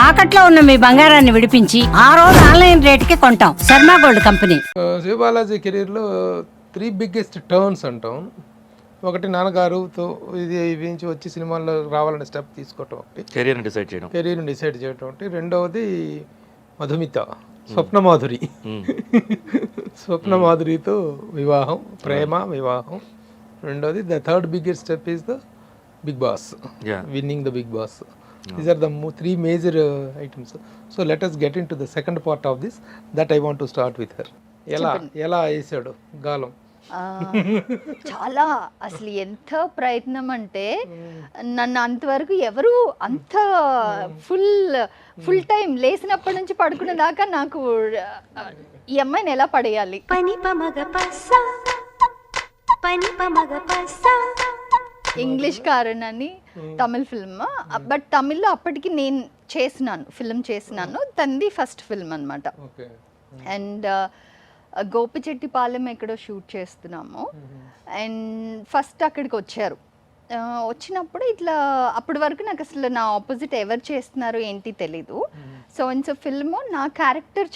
తాకట్లో ఉన్న మీ బంగారాన్ని విడిపించి ఆ రోజు ఆన్లైన్ రేటుకి కొంటాం. Sharma gold company. శివబాలాజీ కెరీర్లో 3 బిగ్గెస్ట్ టర్న్స్ అంటాం. ఒకటి నాన్నగారుతో ఇది నుంచి వచ్చి సినిమాల్లో రావాలనే స్టెప్ తీసుకోవటం ఒకటి, కెరీర్ని డిసైడ్ చేయడం ఒకటి. రెండవది మధుమిత, స్వప్నమాధురి. స్వప్నమాధురితో వివాహం, ప్రేమ వివాహం. రెండవది the third biggest step is the Bigg Boss, winning the Bigg Boss. These are the 3 major items. So let us get into the second part of this that I want to start with her. ఎలా వేసాడు గాలం? చాలా అసలు ఎంత ప్రయత్నం అంటే నన్ను అంతవరకు ఎవరు అంత ఫుల్ టైం లేసినప్పటి నుంచి పడుకునే దాకా నాకు ఈ అమ్మాయిని ఎలా పడేయాలి. ఇంగ్లీష్ కారణ్ అని తమిళ్ ఫిల్మ్, బట్ తమిళ్లో అప్పటికి నేను ఫిల్మ్ చేసినాను. తంది ఫస్ట్ ఫిల్మ్ అనమాట. అండ్ గోపిచెట్టిపాలెం ఎక్కడో షూట్ చేస్తున్నాము. అండ్ ఫస్ట్ అక్కడికి వచ్చారు. వచ్చినప్పుడు ఇట్లా అప్పటి వరకు నాకు అసలు నా ఆపోజిట్ ఎవరు చేస్తున్నారు ఏంటి తెలీదు. సో ఇన్స్ ఫిల్మ్ నా క్యారెక్టర్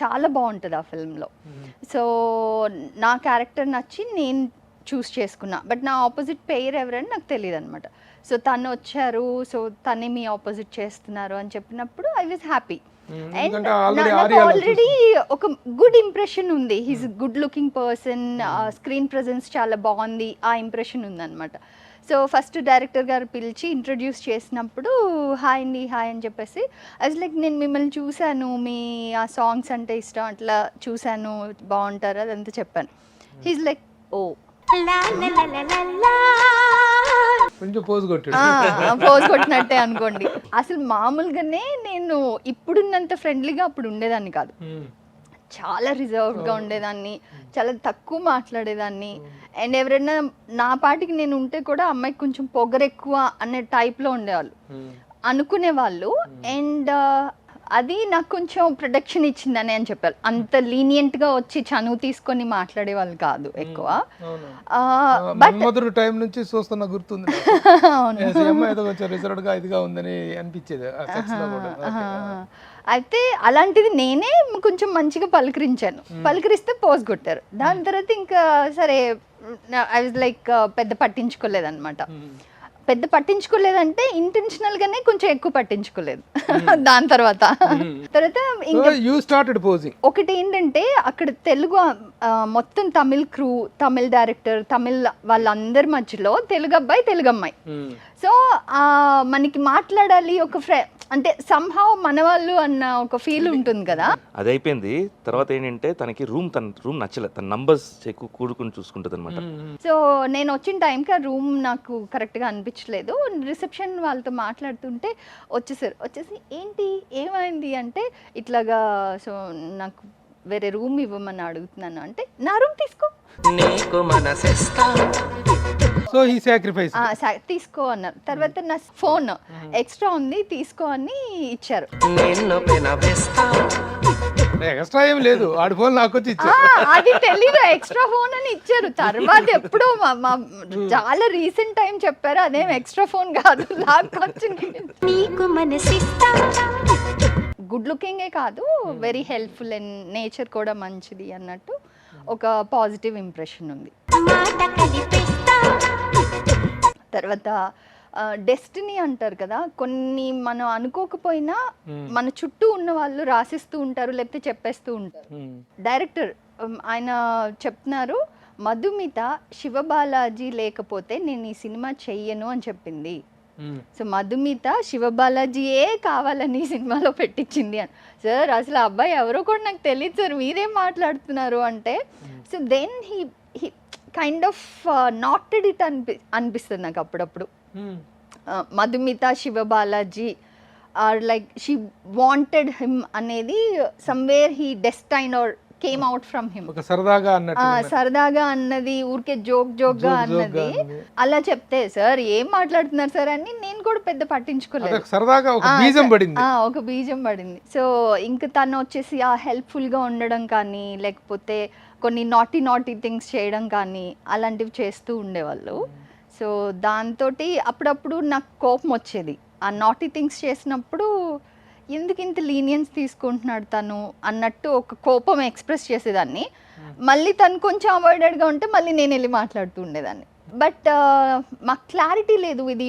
చాలా బాగుంటుంది ఆ ఫిల్మ్లో. సో నా క్యారెక్టర్ నచ్చి నేను చూస్ చేసుకున్నా, బట్ నా ఆపోజిట్ పేరు ఎవరని నాకు తెలియదు అనమాట. సో తను వచ్చారు, సో తనే మీ ఆపోజిట్ చేస్తున్నారు అని చెప్పినప్పుడు ఐ వాజ్ హ్యాపీ. అండ్ నాకు ఆల్రెడీ ఒక గుడ్ ఇంప్రెషన్ ఉంది. He's good looking person, screen presence చాలా బాగుంది, ఆ ఇంప్రెషన్ ఉందన్నమాట. సో ఫస్ట్ డైరెక్టర్ గారు పిలిచి ఇంట్రడ్యూస్ చేసినప్పుడు హాయ్ అండి, హాయ్ అని చెప్పేసి అది లైక్ నేను మిమ్మల్ని చూశాను, మీ ఆ సాంగ్స్ అంటే ఇష్టం, అట్లా చూశాను, బాగుంటారు అదంతా చెప్పాను. హీస్ లైక్ ఓ పోజ్ కొట్టినట్టే అనుకోండి. అసలు మామూలుగానే నేను ఇప్పుడున్నంత ఫ్రెండ్లీగా అప్పుడు ఉండేదాన్ని కాదు. చాలా రిజర్వ్డ్గా ఉండేదాన్ని, చాలా తక్కువ మాట్లాడేదాన్ని. అండ్ ఎవరైనా నా పాటికి నేను ఉంటే కూడా అమ్మాయికి కొంచెం పొగరెక్కువ అనే టైప్లో ఉండేవాళ్ళు అనుకునేవాళ్ళు. అండ్ అది నాకు కొంచెం ప్రొటెక్షన్ ఇచ్చిందని అని చెప్పారు. అంత లీనియంట్గా వచ్చి చనువు తీసుకొని మాట్లాడే వాళ్ళు కాదు ఎక్కువ. టైం నుంచి చూస్తున్న గుర్తుంది. అయితే అలాంటిది నేనే కొంచెం మంచిగా పలకరిస్తే పోజ్ కొట్టారు. దాని తర్వాత ఇంకా సరే ఐ వాజ్ లైక్ పెద్ద పట్టించుకోలేదన్నమాట. పెద్ద పట్టించుకోలేదంటే ఇంటెన్షనల్ గానే కొంచెం ఎక్కువ పట్టించుకోలేదు. దాని తర్వాత ఒకటి ఏంటంటే అక్కడ తెలుగు మొత్తం తమిళ్ క్రూ, తమిళ్ డైరెక్టర్, తమిళ్ వాళ్ళందరి మధ్యలో తెలుగు అబ్బాయి, తెలుగు అమ్మాయి. సో మనకి మాట్లాడాలి ఒక అంటే సంహౌ మన వాళ్ళు అన్న ఒక ఫీల్ ఉంటుంది కదా. అది అయిపోయింది. తర్వాత ఏంటంటే తన రూమ్ నచ్చలేదు, తన నంబర్స్ ఎక్కువ కూడుకుని చూసుకుంటుంది అనమాట. సో నేను వచ్చిన టైంకి ఆ రూమ్ నాకు కరెక్ట్గా అనిపించలేదు. రిసెప్షన్ వాళ్ళతో మాట్లాడుతుంటే వచ్చేసి ఏంటి ఏమైంది అంటే ఇట్లాగా, సో నాకు వేరే రూమ్ ఇవ్వమని అడుగుతున్నాను అంటే నా రూమ్ తీసుకో, సో హీ సాక్రిఫైస్ తీసుకో అన్నారు. తర్వాత నా ఫోన్ ఎక్స్ట్రా ఉంది తీసుకో అని ఇచ్చారు. ఎక్స్ట్రా ఏం లేదు, ఆడి ఫోన్ నాకు వచ్చి అది తెలీదు, ఎక్స్ట్రా ఫోన్ అని ఇచ్చారు. తర్వాత ఎప్పుడో చాలా రీసెంట్ టైం చెప్పారు, అదేం ఎక్స్ట్రా ఫోన్ కాదు, గుడ్ లుకింగే కాదు, వెరీ హెల్ప్ఫుల్ అండ్ నేచర్ కూడా మంచిది అన్నట్టు ఒక పాజిటివ్ ఇంప్రెషన్ ఉంది. తర్వాత డెస్టినీ అంటారు కదా, కొన్ని మనం అనుకోకపోయినా మన చుట్టూ ఉన్న వాళ్ళు రాసిస్తూ ఉంటారు, లేకపోతే చెప్పేస్తూ ఉంటారు. డైరెక్టర్ ఆయన చెప్తున్నారు, మధుమిత శివబాలాజీ లేకపోతే నేను ఈ సినిమా చెయ్యను అని చెప్పింది. సో మధుమిత శివబాలాజీయే కావాలని సినిమాలో పెట్టించింది అని. సార్ అసలు అబ్బాయి ఎవరో కూడా నాకు తెలియదు సార్, మీరేం మాట్లాడుతున్నారు అంటే. So then he kind of noted it అనిపిస్తుంది నాకు అప్పుడప్పుడు. Madhumitha Sivabalaji or like she wanted him అనేది somewhere he destined or came out from him. సరదాగా అన్నది, ఊరికే జోక్గా అన్నది అలా చెప్తే సార్ ఏం మాట్లాడుతున్నారు సార్ అని నేను కూడా పెద్ద పట్టించుకోలేదు. ఒక బీజం పడింది. సో ఇంకా తను వచ్చేసి హెల్ప్ఫుల్ గా ఉండడం కానీ, లేకపోతే కొన్ని నాటీ థింగ్స్ చేయడం కానీ అలాంటివి చేస్తూ ఉండేవాళ్ళు. సో దాంతో అప్పుడప్పుడు నాకు కోపం వచ్చేది. ఆ నాటీ థింగ్స్ చేసినప్పుడు ఎందుకు ఇంత లీనియన్స్ తీసుకుంటున్నాడు తను అన్నట్టు ఒక కోపం ఎక్స్ప్రెస్ చేసేదాన్ని. మళ్ళీ తను కొంచెం అవాయిడెడ్గా ఉంటే మళ్ళీ నేను వెళ్ళి మాట్లాడుతూ ఉండేదాన్ని. బట్ మాకు క్లారిటీ లేదు, ఇది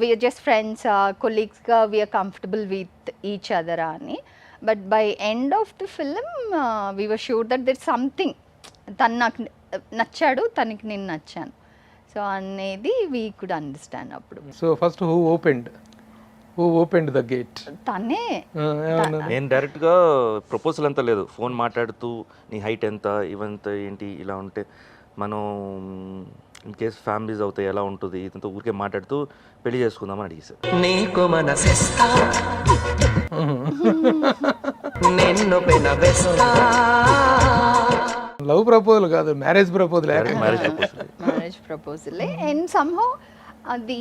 వీఆర్ జస్ట్ ఫ్రెండ్స్ కొలీగ్స్గా we're comfortable with each other అని. But by end of the film we were sure that there something, తను నాకు నచ్చాడు, తనకి నేను నచ్చాను, సో అనేది వీ కుడ్ అండర్స్టాండ్ అప్పుడు. So first who opened the gate? తనే. నేను డైరెక్ట్గా ప్రపోజల్ అంతా లేదు, ఫోన్ మాట్లాడుతూ నీ హైట్ ఎంత, ఇవంతా ఏంటి, ఇలా ఉంటే మనం ఇన్ కేస్ ఫ్యామిలీస్ అవుతాయి ఎలా ఉంటుంది, ఇదంతా ఊరికే మాట్లాడుతూ పెళ్లి చేసుకుందామని అడిగేశారు. నీకు మనసిస్తా నిన్ను పెనవేస్తా. లవ్ ప్రపోజల్ కాదు, marriage proposal. Marriage proposal and somehow అది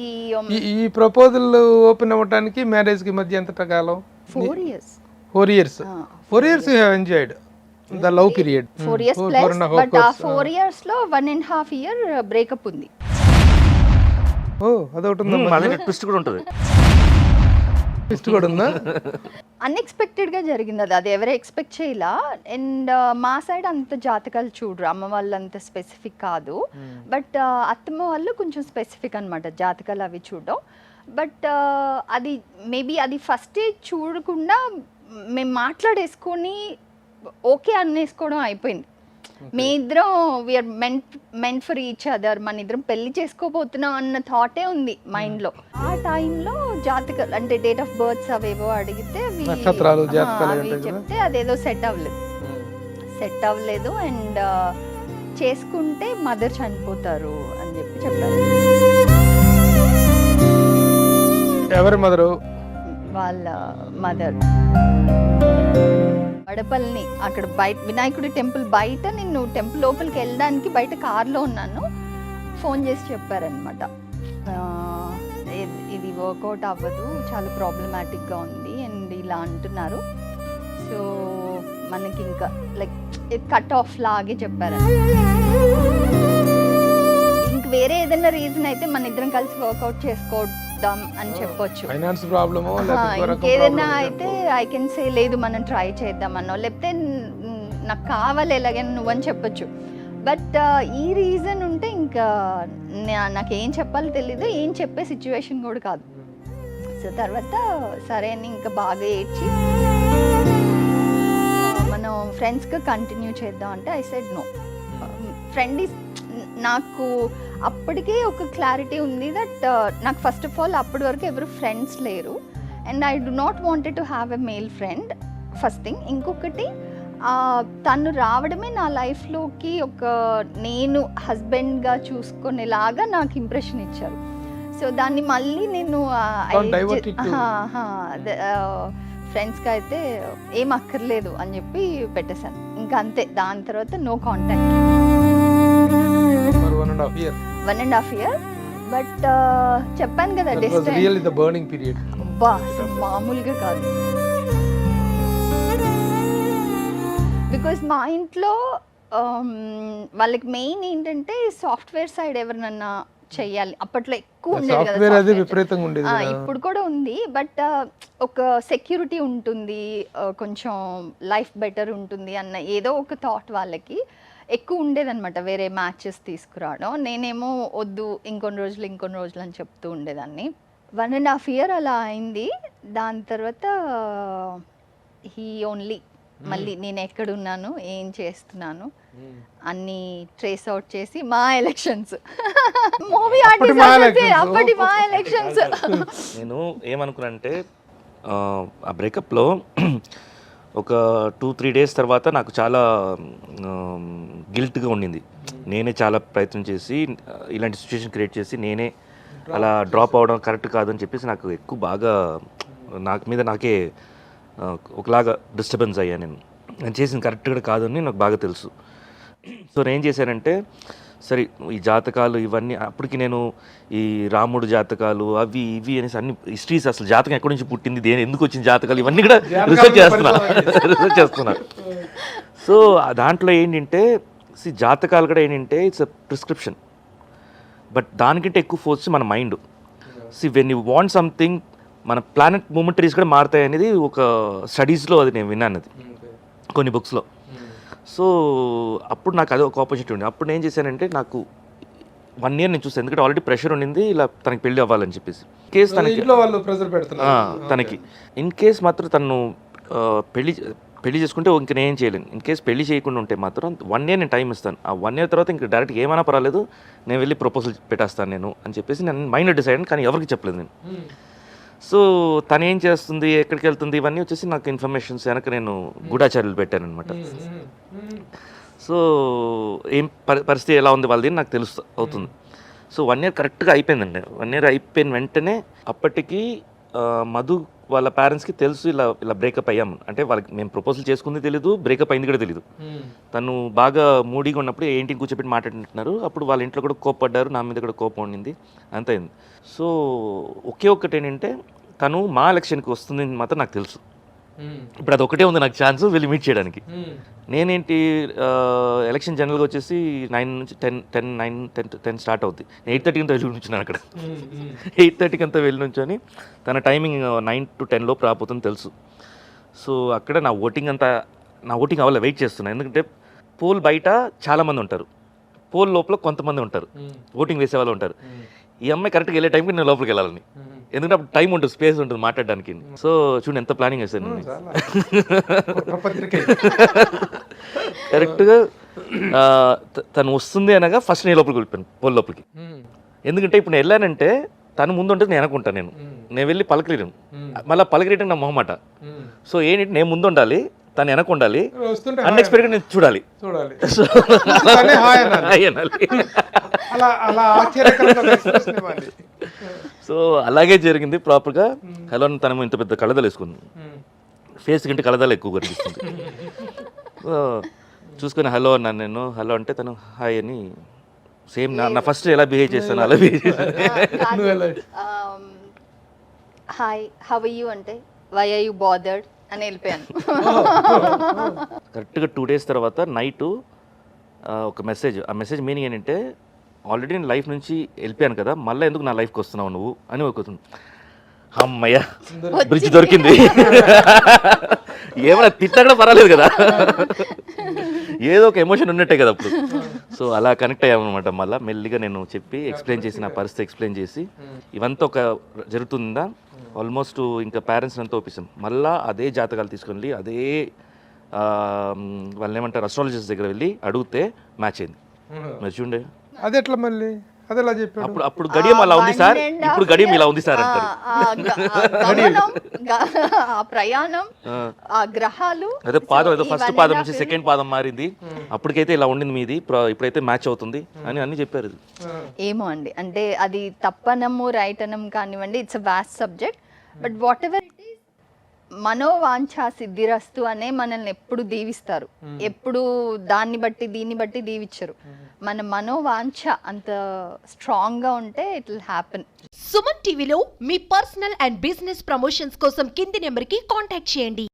ఈ ప్రపోజల్ ఓపెన్ అవ్వడానికి మ్యారేజ్ కి మధ్య ఎంత కాలం? 4 years. 4 years. 4 years you have enjoyed the love period. 4 years plus, but ఆ 4 years లో 1.5 year బ్రేకప్ ఉంది. ఓ అదొకటి ఉందా? మళ్ళీ ట్విస్ట్ కూడా ఉంటుంది. ట్విస్ట్ కూడా ఉందా? అన్ఎక్స్పెక్టెడ్గా జరిగింది అది, అది ఎవరు ఎక్స్పెక్ట్ చేయలా. అండ్ మా సైడ్ అంత జాతకాలు చూడరు, అమ్మ వాళ్ళు అంత స్పెసిఫిక్ కాదు, బట్ అత్తమ్మ వాళ్ళు కొంచెం స్పెసిఫిక్ అనమాట జాతకాలు అవి చూడడం. బట్ అది మేబీ అది ఫస్ట్ చూడకుండా మేము మాట్లాడేసుకొని ఓకే అనేసుకోవడం అయిపోయింది. మీ ఇద్దరం we're meant for each other, మన ఇద్దరం పెళ్లి చేసుకోబోతున్నాం అన్న థాటే ఉంది మైండ్లో. ఆ టైంలో జాతకాలు అంటే డేట్ ఆఫ్ బర్త్స్ అవేవో అడిగితే అవి చెప్తే అదేదో సెట్ అవ్వలేదు అండ్ చేసుకుంటే మదర్ చనిపోతారు అని చెప్పారు. ఎవరి మదరు? వాళ్ళ మదర్. వడపల్లిని అక్కడ బయట వినాయకుడి టెంపుల్ బయట, నేను టెంపుల్ లోపలికి వెళ్ళడానికి బయట కార్లో ఉన్నాను, ఫోన్ చేసి చెప్పారనమాట, ఇది వర్కౌట్ అవ్వదు, చాలా ప్రాబ్లమాటిక్గా ఉంది అండ్ ఇలా అంటున్నారు, సో మనకి ఇంకా లైక్ కట్ ఆఫ్ లాగే చెప్పారు. ఇంక వేరే ఏదైనా రీజన్ అయితే మన ఇద్దరం కలిసి వర్కౌట్ చేసుకోవడం అని చెప్పొచ్చు. ఫైనాన్స్ ప్రాబ్లమో ఇంకేదైనా అయితే ఐ కెన్ సే లేదు మనం ట్రై చేద్దామన్నో, లేకపోతే నాకు కావాలి ఎలాగైనా నువ్వని చెప్పొచ్చు. బట్ ఈ రీజన్ ఉంటే ఇంకా నాకేం చెప్పాలో తెలీదు, ఏం చెప్పే సిచ్యువేషన్ కూడా కాదు. సో తర్వాత సరే అని ఇంకా బాగా ఏడ్చి మనం ఫ్రెండ్స్గా కంటిన్యూ చేద్దాం అంటే I said no. Friend is నాకు అప్పటికే ఒక క్లారిటీ ఉంది దట్ నాకు ఫస్ట్ ఆఫ్ ఆల్ అప్పటి వరకు ఎవరు ఫ్రెండ్స్ లేరు and I do not wanted to have a male friend, first thing. ఇంకొకటి తను రావడమే నా లైఫ్లోకి ఒక నేను హస్బెండ్గా చూసుకునేలాగా నాకు ఇంప్రెషన్ ఇచ్చారు. సో దాన్ని మళ్ళీ నేను ఫ్రెండ్స్కి అయితే ఏం అక్కర్లేదు అని చెప్పి పెట్టేశాను, ఇంకా అంతే. దాని తర్వాత నో కాంటాక్ట్ 1.5 year. బట్ చెప్పాను కదా అబ్బా అసలు మామూలుగా కాదు. బికాజ్ మా ఇంట్లో వాళ్ళకి మెయిన్ ఏంటంటే సాఫ్ట్వేర్ సైడ్ ఎవరినన్నా చెయ్యాలి. అప్పట్లో ఎక్కువ ఉండేది కదా, ఇప్పుడు కూడా ఉంది, బట్ ఒక సెక్యూరిటీ ఉంటుంది, కొంచెం లైఫ్ బెటర్ ఉంటుంది అన్న ఏదో ఒక థాట్ వాళ్ళకి ఎక్కువ ఉండేదన్నమాట. వేరే మ్యాచెస్ తీసుకురావడం, నేనేమో వద్దు ఇంకొన్ని రోజులు అని చెప్తూ ఉండేదాన్ని. 1.5 year అలా అయింది. దాని తర్వాత హీ ఓన్లీ మళ్ళీ నేను ఎక్కడున్నాను, ఏం చేస్తున్నాను అన్ని ట్రేస్ అవుట్ చేసి మా ఎలక్షన్స్ మూవీ అప్పటి మా ఎలక్షన్స్. నేను ఏమనుకున్నానంటే ఆ బ్రేకప్లో ఒక 2-3 days తర్వాత నాకు చాలా గిల్ట్గా ఉండింది. నేనే చాలా ప్రయత్నం చేసి ఇలాంటి సిచ్యువేషన్ క్రియేట్ చేసి నేనే అలా డ్రాప్ అవ్వడం కరెక్ట్ కాదని చెప్పేసి నాకు ఎక్కువ బాగా నాకే ఒకలాగా డిస్టర్బెన్స్ అయ్యా. నేను చేసింది కరెక్ట్ కూడా కాదని నాకు బాగా తెలుసు. సో నేను ఏం చేశానంటే, సరే ఈ జాతకాలు ఇవన్నీ అప్పటికి నేను ఈ రాముడు జాతకాలు అవి ఇవి అనేసి అన్ని హిస్టరీస్, అసలు జాతకం ఎక్కడి నుంచి పుట్టింది, ఎందుకు వచ్చింది జాతకాలు, ఇవన్నీ కూడా రీసెర్చ్ చేస్తున్నా. సో దాంట్లో ఏంటంటే జాతకాలు కూడా ఏంటంటే ఇట్స్ అ ప్రిస్క్రిప్షన్, బట్ దానికంటే ఎక్కువ ఫోర్స్ మన mind. When you want something మన ప్లానెట్ మూమెంటరీస్ కూడా మారుతాయి అనేది ఒక స్టడీస్లో అది నేను విన్నాను, అది కొన్ని బుక్స్లో. సో అప్పుడు నాకు అది ఒక ఆపర్చునిటీ ఉంది. అప్పుడు నేను చేశానంటే నాకు 1 year నేను చూస్తాను, ఎందుకంటే ఆల్రెడీ ప్రెషర్ ఉండింది ఇలా తనకి పెళ్లి అవ్వాలని చెప్పేసి. కేసు తనకి ఇంట్లో వాళ్ళు ప్రెజర్ పెడుతున్నారు తనకి ఇన్ కేస్ మాత్రం తను పెళ్లి చేసుకుంటే ఇంక నేను చేయలేను. ఇన్ కేస్ పెళ్లి చేయకుండా ఉంటే మాత్రం 1 year నేను టైం ఇస్తాను. ఆ 1 year తర్వాత ఇంకా డైరెక్ట్ ఏమైనా పర్వాలేదు, నేను వెళ్ళి ప్రపోజల్ పెట్టేస్తాను నేను అని చెప్పేసి నేను మైండ్లో డిసైడ్ అయ్యాను. కానీ ఎవరికి చెప్పలేదు నేను. సో తను ఏం చేస్తుంది, ఎక్కడికి వెళ్తుంది, ఇవన్నీ వచ్చేసి నాకు ఇన్ఫర్మేషన్స్ వెనక నేను గూఢాచార్యులు పెట్టాను అనమాట. సో ఏం పరిస్థితి ఎలా ఉంది వాళ్ళది నాకు అవుతుంది. సో 1 year కరెక్ట్గా అయిపోయిందండి. 1 year అయిపోయిన వెంటనే అప్పటికి మధు వాళ్ళ పేరెంట్స్కి తెలుసు ఇలా బ్రేకప్ అయ్యాము. అంటే వాళ్ళకి మేము ప్రపోజల్ చేసుకుంది తెలీదు, బ్రేకప్ అయింది కూడా తెలీదు. తను బాగా మూడీగా ఉన్నప్పుడు ఏంటి కూర్చోబెట్టి మాట్లాడుతున్నారు. అప్పుడు వాళ్ళ ఇంట్లో కూడా కోప్పడ్డారు, నా మీద కూడా కోపం ఉండింది, అంత అయింది. సో ఒకే ఒక్కటి ఏంటంటే తను మా ఎలక్షన్కి వస్తుంది మాత్రం నాకు తెలుసు. ఇప్పుడు అది ఒకటే ఉంది నాకు ఛాన్స్ వెళ్ళి మీట్ చేయడానికి. నేనేంటి ఎలక్షన్ జనరల్గా వచ్చేసి 9 నుంచి 10 స్టార్ట్ అవుద్ది. 8:30 అంతా వెళ్ళి నుంచున్నాను అక్కడ. 8:30 అంతా వెళ్ళి నుంచొని తన టైమింగ్ 9 to 10 లోపు రాబోతుంది తెలుసు. సో అక్కడ నా ఓటింగ్ అవ్వాలి, వెయిట్ చేస్తున్నాను. ఎందుకంటే పోల్ బయట చాలామంది ఉంటారు, పోల్ లోపల కొంతమంది ఉంటారు, ఓటింగ్ వేసే వాళ్ళు ఉంటారు. ఈ అమ్మాయి కరెక్ట్గా వెళ్ళే టైంకి నేను లోపలికి వెళ్ళాలని, ఎందుకంటే అప్పుడు టైం ఉంటుంది, స్పేస్ ఉంటుంది మాట్లాడడానికి. సో చూడండి ఎంత ప్లానింగ్ వేసాను. కరెక్ట్గా తను వస్తుంది అనగా ఫస్ట్ నేను లోపలికి వెళ్ళిపోయాను, పోల్ లోపలికి. ఎందుకంటే ఇప్పుడు నేను వెళ్ళానంటే తను ముందు ఉంటుంది, నేను అనుకుంటాను. నేను వెళ్ళి పలకలేను, మళ్ళీ పలకరేయడం నా మొహమాట. సో ఏంటంటే నేను ముందు ఉండాలి, తను వెనక ఉండాలి, అన్ఎక్స్పెక్టెడ్ నేను చూడాలి. సో అలాగే జరిగింది ప్రాపర్గా. హలో తను ఇంత పెద్ద కళ్ళదలు వేసుకుంది, ఫేస్ కంటే కళ్ళదలు ఎక్కువ కనిపిస్తుంది. చూసుకొని హలో అన్నాను నేను. హలో అంటే తను హాయ్ అని సేమ్ నా ఫస్ట్ ఎలా బిహేవ్ చేస్తాను అలా బిహేవ్ చేస్తాను. హాయ్ హౌ ఆర్ యు అంటే వై ఆర్ యు బాదర్డ్ అని వెళ్ళిపోయాను. కరెక్ట్గా 2 days తర్వాత నైట్ ఒక మెసేజ్. ఆ మెసేజ్ మీనింగ్ ఏంటంటే ఆల్రెడీ నేను లైఫ్ నుంచి వెళ్ళిపోయాను కదా, మళ్ళీ ఎందుకు నా లైఫ్కి వస్తున్నావు నువ్వు అని ఒకతుంది. అమ్మయ్య బ్రిడ్జ్ దొరికింది. ఏమైనా తిట్టా కూడా పర్వాలేదు కదా, ఏదో ఒక ఎమోషన్ ఉన్నట్టే కదా అప్పుడు. సో అలా కనెక్ట్ అయ్యామన్నమాట. మళ్ళీ మెల్లిగా నేను చెప్పి ఎక్స్ప్లెయిన్ చేసి, నా పరిస్థితి ఎక్స్ప్లెయిన్ చేసి, ఇవంతా ఒక జరుగుతుందా ఆల్మోస్ట్ ఇంకా పేరెంట్స్ అంతా ఒప్పిస్తాం. మళ్ళీ అదే జాతకాలు తీసుకొని అదే వాళ్ళు ఏమంటారు అస్ట్రాలజిస్ట్ దగ్గర వెళ్ళి అడిగితే మ్యాచ్ అయింది. మరి చూడండి అది ఎట్లా మళ్ళీ అది ఎలా చెప్పాడు. అప్పుడు గడియం అలా ఉంది సార్, ఇప్పుడు గడియం ఇలా ఉంది సార్ అంటారు. ఆ ప్రయాణం, ఆ గ్రహాలు, అదే పాదం ఏదో ఫస్ట్ పాదం నుంచి సెకండ్ పాదం మారింది, అప్పటికైతే ఇలా ఉండింది మీది, ఇప్పుడైతే మ్యాచ్ అవుతుంది అని అన్ని చెప్పారు. ఏమో అండి, అంటే అది తప్పనము రైట్ అనం కానివ్వండి, it's a vast subject. But whatever it is, మనోవాంఛ సిద్ధిరస్తు అనే మనల్ని ఎప్పుడు దీవిస్తారు, ఎప్పుడు దాన్ని బట్టి దీన్ని బట్టి దీవించరు. మన మనోవాంఛ అంత స్ట్రాంగ్ గా ఉంటే ఇట్ విల్ హ్యాపెన్. సుమన్ టీవీలో మీ పర్సనల్ అండ్ బిజినెస్ ప్రమోషన్స్ కోసం కింది నెంబర్కి కాంటాక్ట్ చేయండి.